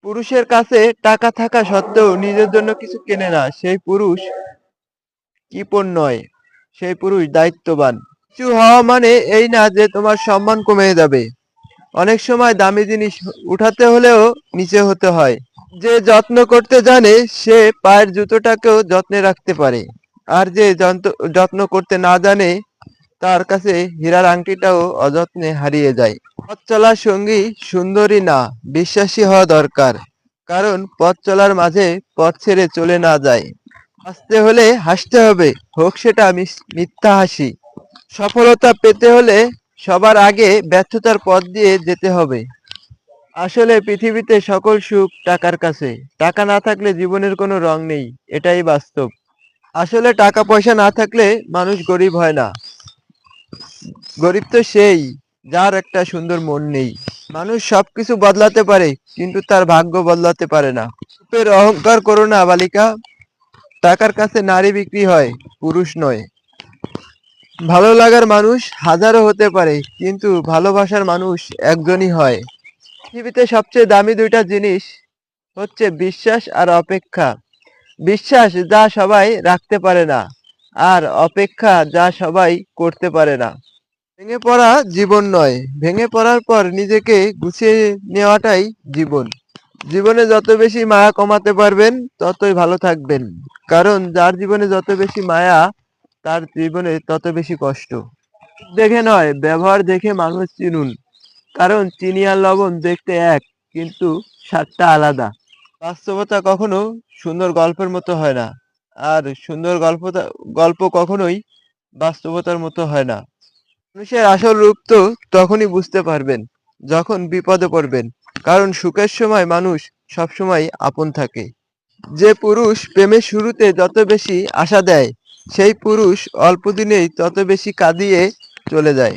পুরুষের কাছে টাকা থাকা সত্ত্বেও নিজের জন্য কিছু কেনে না, সেই পুরুষ কৃপণ নয়, সেই পুরুষ দায়িত্ববান। কিছু হওয়া মানে এই না যে তোমার সম্মান কমে যাবে। অনেক সময় দামি জিনিস উঠাতে হলেও নিচে হতে হয়। যে যত্ন করতে জানে সে পায়ের জুতোটাকেও যত্নে রাখতে পারে। আর যে যত্ন করতে না জানে তার কাছে হীরার আংটিটাও অযত্নে হারিয়ে যায়। পথ চলার সঙ্গী সুন্দরী না, বিশ্বাসী হওয়া দরকার। কারণ পথ চলার মাঝে পথ ছেড়ে চলে না যায়। হাসতে হলে হাসতে হবে, হোক সেটা মিথ্যা হাসি। সফলতা পেতে হলে সবার আগে ব্যর্থতার পথ দিয়ে যেতে হবে। আসলে পৃথিবীতে সকল সুখ টাকার কাছে। টাকা না থাকলে জীবনের কোনো রং নেই, এটাই বাস্তব। আসলে টাকা পয়সা না থাকলে মানুষ গরিব হয় না। গরিব তো সেই যার একটা সুন্দর মন নেই। মানুষ সবকিছু বদলাতে পারে কিন্তু তার ভাগ্য বদলাতে পারে না। রূপের অহংকার করো না বালিকা, টাকার কাছে নারী বিক্রি হয়, পুরুষ নয়। ভালো লাগার মানুষ হাজারো হতে পারে কিন্তু ভালোবাসার মানুষ একজনই হয়। পৃথিবীতে সবচেয়ে দামি দুইটা জিনিস হচ্ছে বিশ্বাস আর অপেক্ষা। বিশ্বাস যা সবাই রাখতে পারে না, আর অপেক্ষা যা সবাই করতে পারে না। ভেঙে পড়া জীবন নয়, ভেঙে পড়ার পর নিজেকে গুছিয়ে নেওয়াটাই জীবন। জীবনে যত বেশি মায়া কমাতে পারবেন ততই ভালো থাকবেন। কারণ যার জীবনে যত বেশি মায়া তার জীবনে তত বেশি কষ্ট। দেখে নয়, ব্যবহার দেখে মানুষ চিনুন। কারণ চিনি আর লবণ দেখতে এক, কিন্তু স্বাদটা আলাদা। বাস্তবতা কখনো সুন্দর গল্পের মতো হয় না, আর সুন্দর গল্প কখনোই বাস্তবতার মতো হয় না। মানুষের আসল রূপ তো তখনই বুঝতে পারবেন যখন বিপদে পড়বেন। কারণ সুখের সময় মানুষ সবসময় আপন থাকে। যে পুরুষ প্রেমের শুরুতে যত বেশি আশা দেয় সেই পুরুষ অল্প দিনেই তত বেশি কাঁদিয়ে চলে যায়।